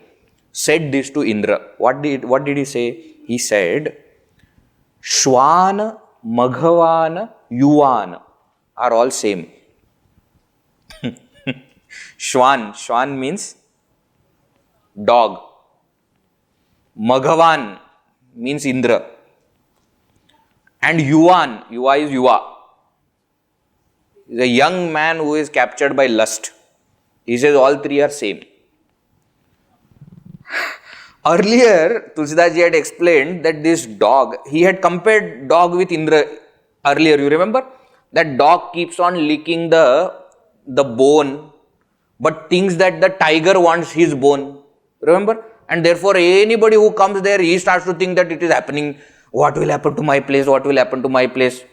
said this to Indra. What did he say? He said, Shwan, Maghavan, Yuvan are all same. Shwan means dog. Maghavan means Indra. And Yuvan, Yuva is Yuva. Is a young man who is captured by lust. He says all three are same. Earlier, Tulsidas Ji had explained that this dog, he had compared dog with Indra earlier, you remember? That dog keeps on licking the bone, but thinks that the tiger wants his bone. Remember? And therefore, anybody who comes there, he starts to think that it is happening. What will happen to my place? What will happen to my place?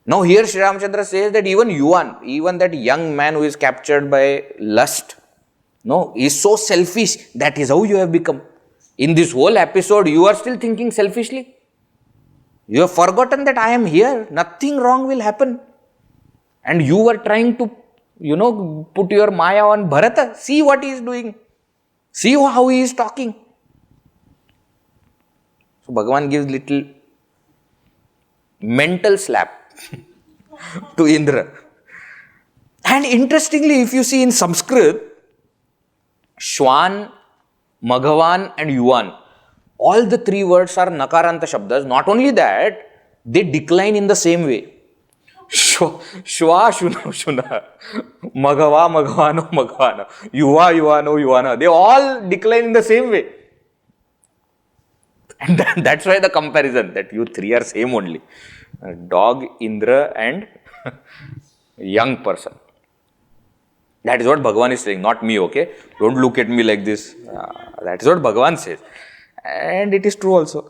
Now here Sri Ramachandra says that even Yuvan, even that young man who is captured by lust, no, is so selfish. That is how you have become. In this whole episode, you are still thinking selfishly. You have forgotten that I am here. Nothing wrong will happen. And you were trying to, put your Maya on Bharata. See what he is doing. See how he is talking. So Bhagavan gives little mental slap to Indra. And interestingly, if you see in Sanskrit, Shwan, Maghavan and Yuvan, all the three words are Nakaranta Shabdas. Not only that, they decline in the same way. Shwa, Shuna, Maghava, Maghvano, Maghvana, Yuva, Yuvano, Yuvana. They all decline in the same way. And that's why the comparison, that you three are same only. Dog, Indra and young person. That is what Bhagavan is saying, not me, okay? Don't look at me like this. That is what Bhagavan says. And it is true also.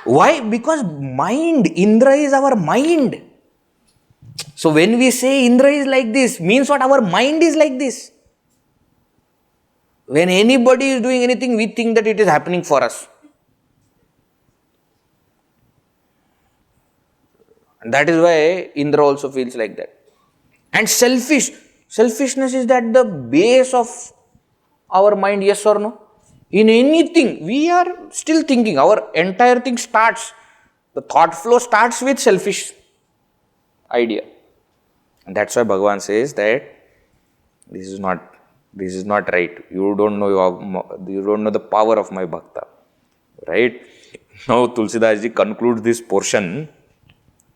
Why? Because mind, Indra is our mind. So when we say Indra is like this, means what? Our mind is like this. When anybody is doing anything, we think that it is happening for us. And that is why Indra also feels like that. And selfishness is at the base of our mind, yes or no? In anything, we are still thinking. Our entire thing starts, the thought flow starts with selfish idea. And that's why Bhagavan says that this is not right. You don't know the power of my Bhakta. Right? Now Tulsidas Ji concludes this portion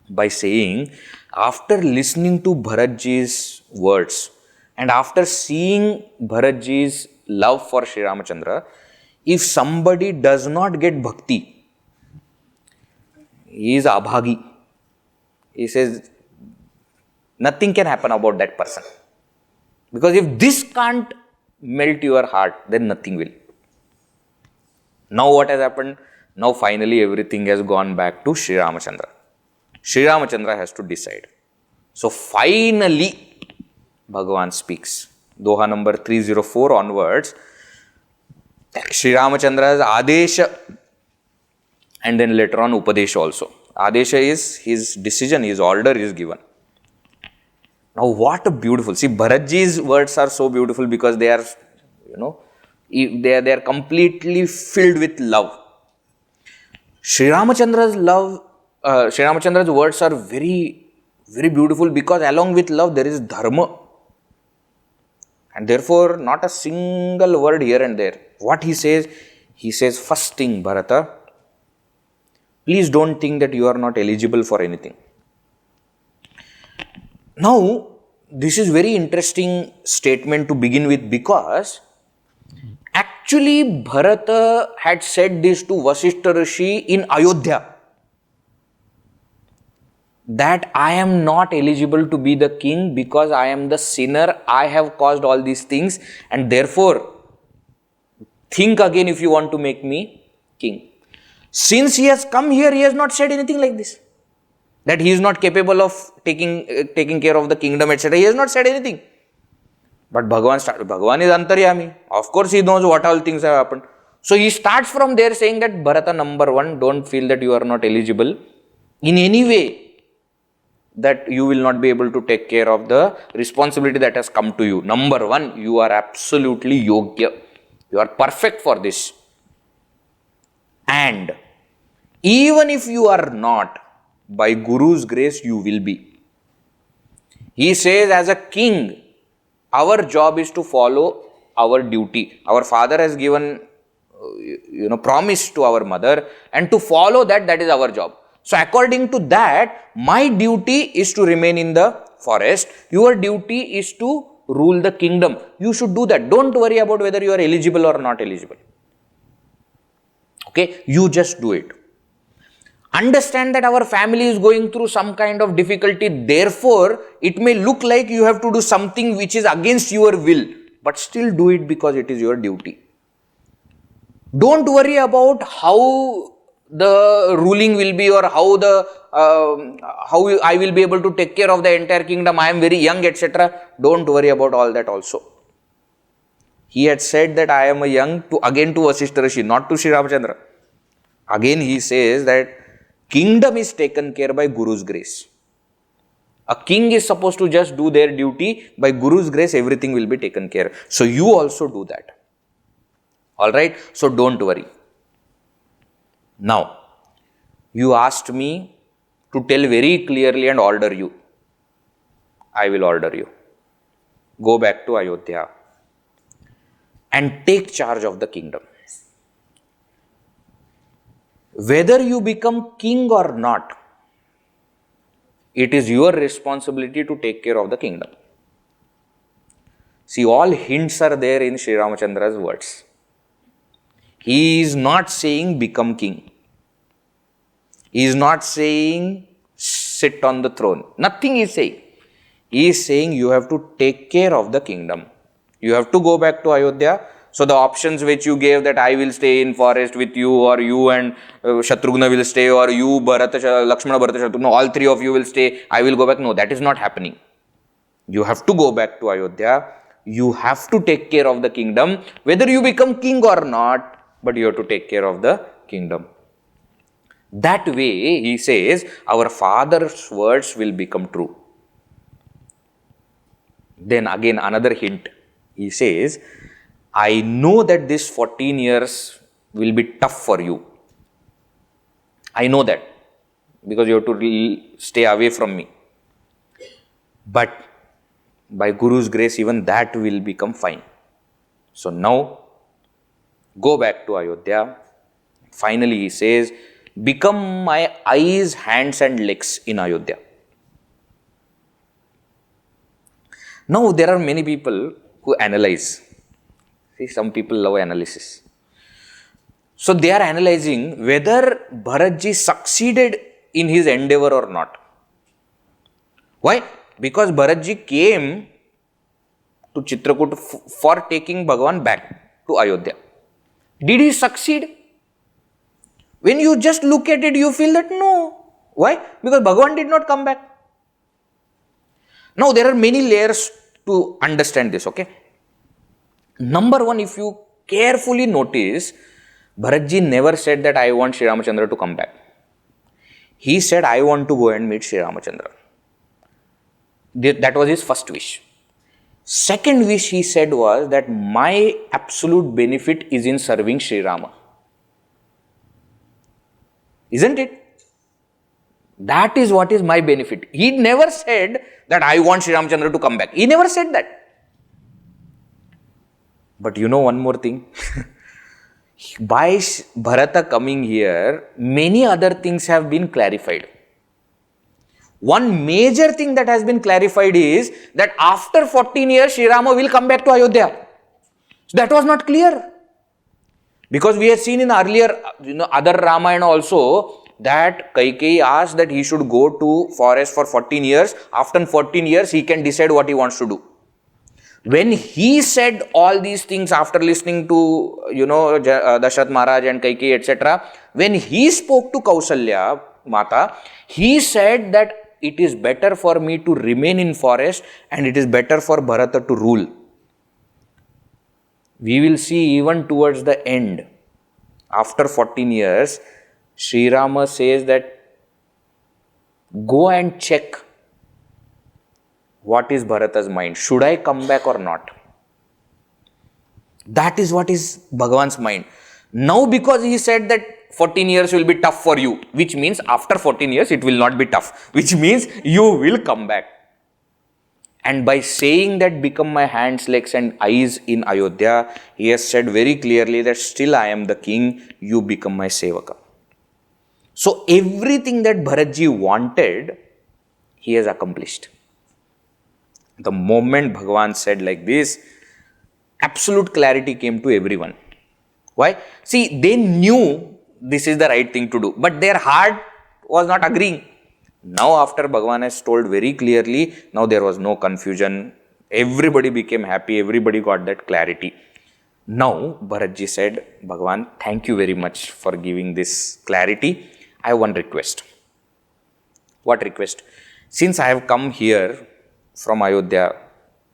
by saying, after listening to Bharat Ji's words and after seeing Bharat Ji's love for Sri Ramachandra, if somebody does not get bhakti, he is abhagi. He says, nothing can happen about that person. Because if this can't melt your heart, then nothing will. Now what has happened? Now finally everything has gone back to Sri Ramachandra. Sri Ramachandra has to decide. So finally, Bhagavan speaks. Doha number 304 onwards, Sri Ramachandra's Adesha and then later on Upadesha also. Adesha is his decision, his order is given. Now what a beautiful, see Bharatji's words are so beautiful because they are, they are completely filled with love. Sri Ramachandra's words are very, very beautiful because along with love there is dharma. And therefore not a single word here and there. What he says, first thing Bharata, please don't think that you are not eligible for anything. Now, this is very interesting statement to begin with because actually Bharata had said this to Vasishtha Rishi in Ayodhya, that I am not eligible to be the king because I am the sinner, I have caused all these things, and therefore think again if you want to make me king. Since he has come here, he has not said anything like this, that he is not capable of taking care of the kingdom, etc. He has not said anything. But Bhagavan is Antaryami. Of course, he knows what all things have happened. So he starts from there saying that Bharata, number one, don't feel that you are not eligible in any way, that you will not be able to take care of the responsibility that has come to you. Number one, you are absolutely yogya. You are perfect for this. And even if you are not, by Guru's grace, you will be. He says, as a king, our job is to follow our duty. Our father has given, promise to our mother, and to follow that is our job. So according to that, my duty is to remain in the forest. Your duty is to rule the kingdom. You should do that. Don't worry about whether you are eligible or not eligible. Okay, you just do it. Understand that our family is going through some kind of difficulty. Therefore, it may look like you have to do something which is against your will, but still do it because it is your duty. Don't worry about how the ruling will be or how I will be able to take care of the entire kingdom. I am very young, etc. Don't worry about all that also. He had said that I am a young to Vasishtha Rishi, not to Sri Ramachandra. Again he says that kingdom is taken care by Guru's grace. A king is supposed to just do their duty. By Guru's grace, everything will be taken care. So you also do that. Alright? So don't worry. Now, you asked me to tell very clearly and order you. I will order you. Go back to Ayodhya and take charge of the kingdom. Whether you become king or not, it is your responsibility to take care of the kingdom. See, all hints are there in Sri Ramachandra's words. He is not saying become king. He is not saying sit on the throne. Nothing he is saying. He is saying you have to take care of the kingdom. You have to go back to Ayodhya. So the options which you gave, that I will stay in forest with you, or you and Shatrughna will stay, or you, Lakshmana, Bharata, Shatrughna, all three of you will stay, I will go back. No, that is not happening. You have to go back to Ayodhya. You have to take care of the kingdom, whether you become king or not, but you have to take care of the kingdom. That way, he says, our father's words will become true. Then again, another hint. He says, I know that this 14 years will be tough for you. I know that, because you have to stay away from me. But by Guru's grace, even that will become fine. So now, go back to Ayodhya. Finally, he says, become my eyes, hands and legs in Ayodhya. Now, there are many people who analyze. See, some people love analysis. So, they are analyzing whether Bharatji succeeded in his endeavor or not. Why? Because Bharatji came to Chitrakoot for taking Bhagavan back to Ayodhya. Did he succeed? When you just look at it, you feel that no. Why? Because Bhagavan did not come back. Now, there are many layers to understand this, okay? Number one, if you carefully notice, Bharatji never said that I want Sri Ramachandra to come back. He said, I want to go and meet Sri Ramachandra. That was his first wish. Second wish he said was that my absolute benefit is in serving Sri Rama. Isn't it? That is what is my benefit. He never said that I want Sri Ramachandra to come back. He never said that. But you know one more thing. By Bharata coming here, many other things have been clarified. One major thing that has been clarified is that after 14 years, Sri Rama will come back to Ayodhya. So that was not clear. Because we have seen in earlier, other Ramayana also, that Kaikeyi asked that he should go to forest for 14 years. After 14 years, he can decide what he wants to do. When he said all these things after listening to, Dasharath Maharaj and Kaikeyi, etc., when he spoke to Kausalya Mata, he said that it is better for me to remain in forest and it is better for Bharata to rule. We will see even towards the end, after 14 years, Sri Rama says that go and check what is Bharata's mind. Should I come back or not? That is what is Bhagavan's mind. Now, because he said that 14 years will be tough for you, which means after 14 years it will not be tough, which means you will come back. And by saying that become my hands, legs and eyes in Ayodhya, he has said very clearly that still I am the king, you become my sevaka. So everything that Bharatji wanted, he has accomplished. The moment Bhagavan said like this, absolute clarity came to everyone. Why? See, they knew this is the right thing to do, but their heart was not agreeing. Now, after Bhagavan has told very clearly, now there was no confusion. Everybody became happy. Everybody got that clarity. Now, Bharatji said, Bhagavan, thank you very much for giving this clarity. I have one request. What request? Since I have come here from Ayodhya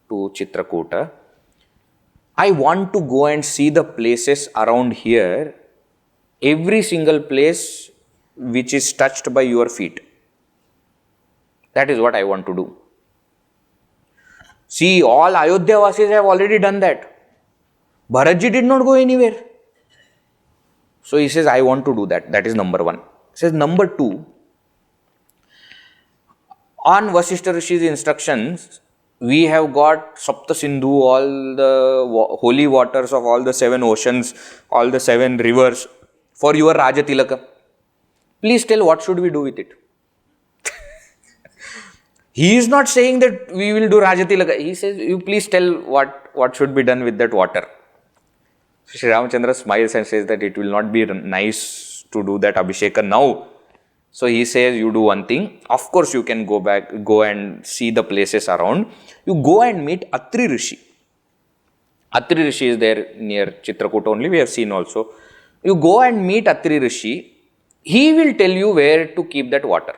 to Chitrakoota, I want to go and see the places around here, every single place which is touched by your feet. That is what I want to do. See, all Ayodhya Vasis have already done that. Bharatji did not go anywhere. So he says, I want to do that. That is number one. He says, number two, on Vasishtha Rishi's instructions, we have got Sapta Sindhu, all the holy waters of all the 7 oceans, all the 7 rivers for your Rajatilaka. Please tell what should we do with it. He is not saying that we will do Rajatilaka. He says, you please tell what should be done with that water. Sri Ramachandra smiles and says that it will not be nice to do that Abhisheka now. So he says, you do one thing. Of course, you can go and see the places around. You go and meet Atri Rishi. Atri Rishi is there near Chitrakoot only. We have seen also. You go and meet Atri Rishi. He will tell you where to keep that water.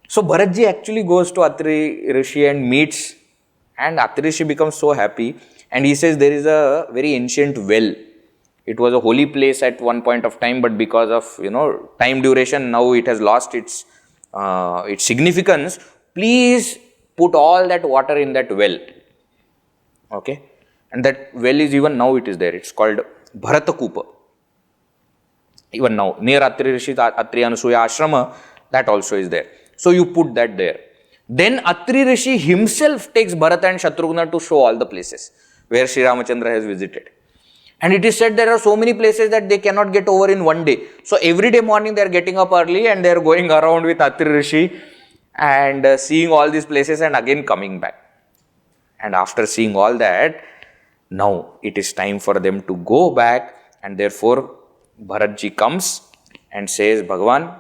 So Bharatji actually goes to Atri Rishi and meets, and Atri Rishi becomes so happy, and he says there is a very ancient well. It was a holy place at one point of time, but because of time duration, now it has lost its significance. Please put all that water in that well. Okay, and that well is even now it is there. It's called Bharata Kupa. Even now near Atri Rishi, Atri Anasuya Ashrama, that also is there. So you put that there. Then Atri Rishi himself takes Bharata and Shatrughna to show all the places where Sri Ramachandra has visited. And it is said there are so many places that they cannot get over in one day. So every day morning they are getting up early and they are going around with Atri Rishi and seeing all these places and again coming back. And after seeing all that, now it is time for them to go back, and therefore Bharatji comes and says, Bhagavan,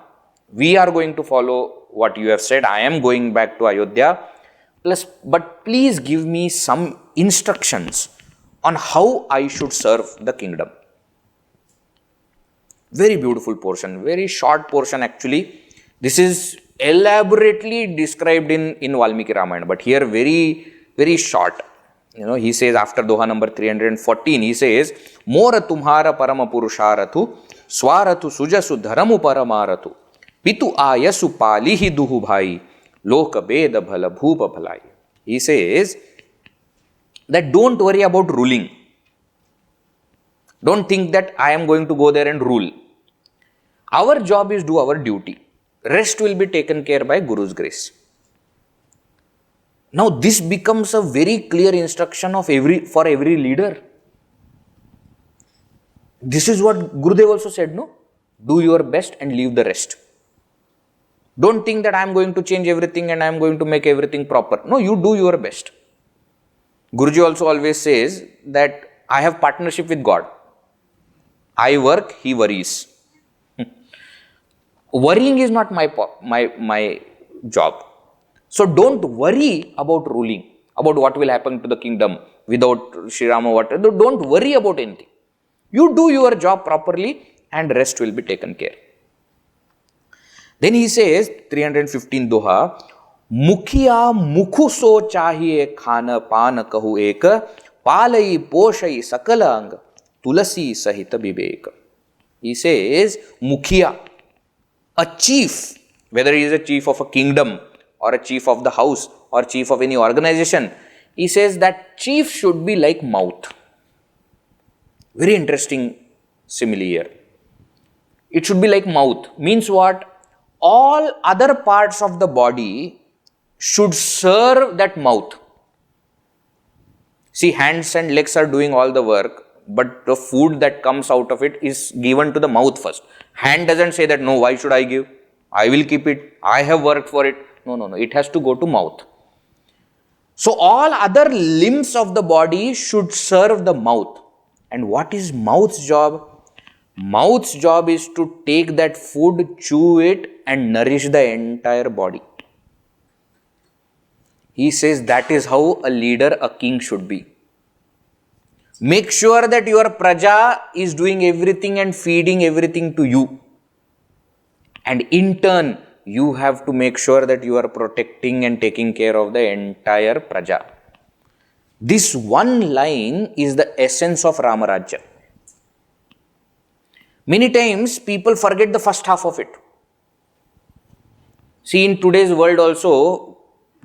we are going to follow what you have said. I am going back to Ayodhya. But please give me some instructions on how I should serve the kingdom. Very beautiful portion, very short portion actually. This is elaborately described in Valmiki Ramayana, but here very, very short. He says after Doha number 314, he says, Mora tumhara parama purusharathu, swarathu sujasu dharamu paramaratu, pitu ayasu palihi duhu bhai, loka beda bhala bhupa bhalai. He says that don't worry about ruling. Don't think that I am going to go there and rule. Our job is do our duty. Rest will be taken care by Guru's grace. Now this becomes a very clear instruction for every leader. This is what Gurudev also said, no? Do your best and leave the rest. Don't think that I am going to change everything and I am going to make everything proper. No, you do your best. Guruji also always says that I have partnership with God. I work, he worries. Worrying is not my job. So don't worry about ruling, about what will happen to the kingdom without Sri Rama. Don't worry about anything. You do your job properly and rest will be taken care. Then he says, 315 Doha, Mukhiya mukhu so chahiye khana pan kahu ek, palai poshai sakalang, tulasi sahita vivek. He says, Mukhiya, a chief, whether he is a chief of a kingdom or a chief of the house or chief of any organization, he says that chief should be like mouth. Very interesting simile here. It should be like mouth. Means what? All other parts of the body should serve that mouth. See, hands and legs are doing all the work, but the food that comes out of it is given to the mouth first. Hand doesn't say that, no, why should I give? I will keep it. I have worked for it. No. It has to go to mouth. So all other limbs of the body should serve the mouth. And what is mouth's job? Mouth's job is to take that food, chew it and nourish the entire body. He says that is how a leader, a king should be. Make sure that your praja is doing everything and feeding everything to you. And in turn, you have to make sure that you are protecting and taking care of the entire praja. This one line is the essence of Ramarajya. Many times people forget the first half of it. See, in today's world also,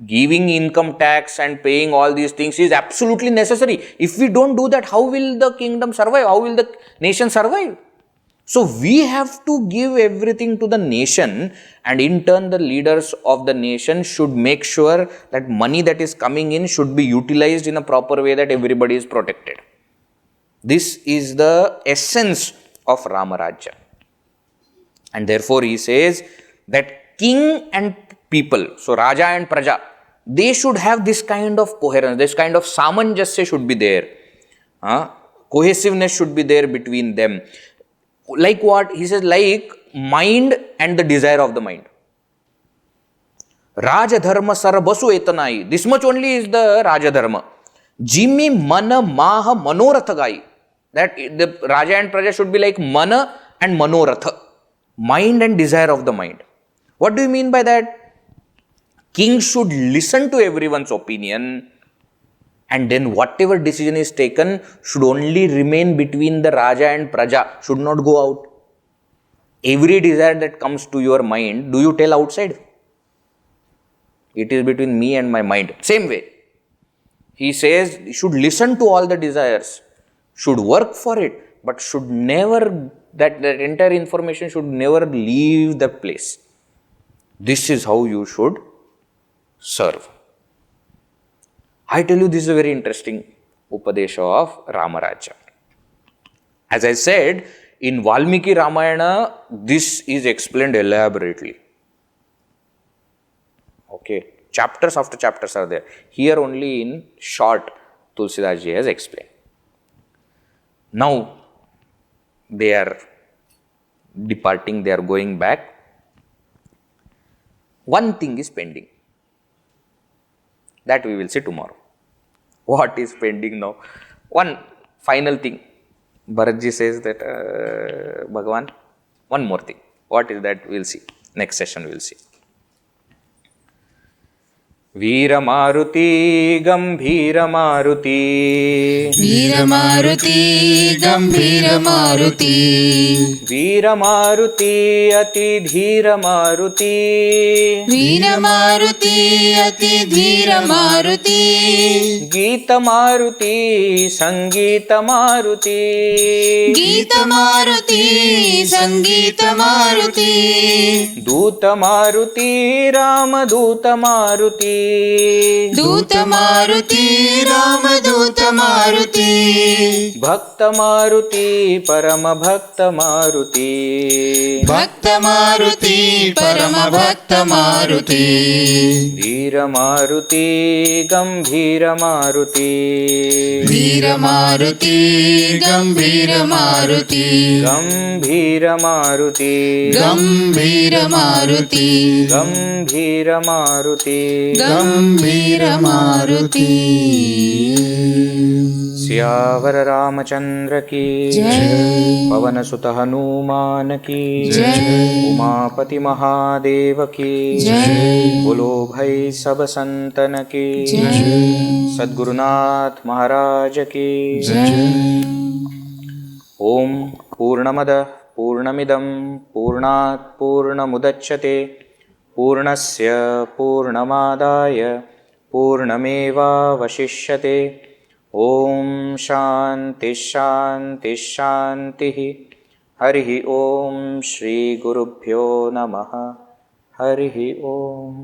giving income tax and paying all these things is absolutely necessary. If we don't do that, how will the kingdom survive? How will the nation survive? So we have to give everything to the nation, and in turn the leaders of the nation should make sure that money that is coming in should be utilized in a proper way, that everybody is protected. This is the essence of Ramarajya. And therefore he says that king and people, so Raja and Praja, they should have this kind of coherence, this kind of samanjasya should be there. Cohesiveness should be there between them. Like what? He says, like mind and the desire of the mind. Raja dharma sar basu etanai. This much only is the Raja dharma. Jimi mana maha manoratha gai. That the Raja and Praja should be like mana and manoratha. Mind and desire of the mind. What do you mean by that? King should listen to everyone's opinion, and then whatever decision is taken should only remain between the Raja and Praja, should not go out. Every desire that comes to your mind, do you tell outside? It is between me and my mind. Same way. He says you should listen to all the desires, should work for it, but should never, that entire information should never leave the place. This is how you should serve. I tell you, this is a very interesting Upadesha of Ramarajya. As I said, in Valmiki Ramayana, this is explained elaborately. Okay, chapters after chapters are there. Here only in short, Tulsidas Ji has explained. Now, they are departing, they are going back. One thing is pending. That we will see tomorrow. What is pending now? One final thing. Bharatji says that, Bhagavan, one more thing. What is that? We will see. Next session we will see. Veeramaruti Gambhira Maruti
Veeramaruti Gambhira Maruti
Veeramaruti Ati Dhira Maruti
Veeramaruti Ati Dhira Maruti
Gita Maruti Sangita Maruti
Gita Maruti Sangita Maruti
Duta Maruti Rama Duta Maruti
Duta Maruti Rama Duta Maruti
Bhakta Maruti Parama Bhakta Maruti
Bhakta Maruti Parama Bhakta Maruti
Veera Maruti Gambhira Maruti
Veera Maruti Gambhira Maruti
Gambhira Maruti
Gambhira Maruti
Gambhira Maruti
Gambhira Maruti
Siyavar Ramchandra की
जय
पवन सुत हनुमान की
जय
उमापति महादेव की
जय
बोलो भाई सब संतन की
जय
सद्गुरुनाथ महाराज की
जय
ओम पूर्णमद पूर्णमिदं पूर्णात् पूर्णमुदच्यते पूर्णस्य पूर्णमादाय पूर्णमेवावशिष्यते ओम शांति शांति शांति हरि ओम श्री गुरुभ्यो नमः हरि ओम।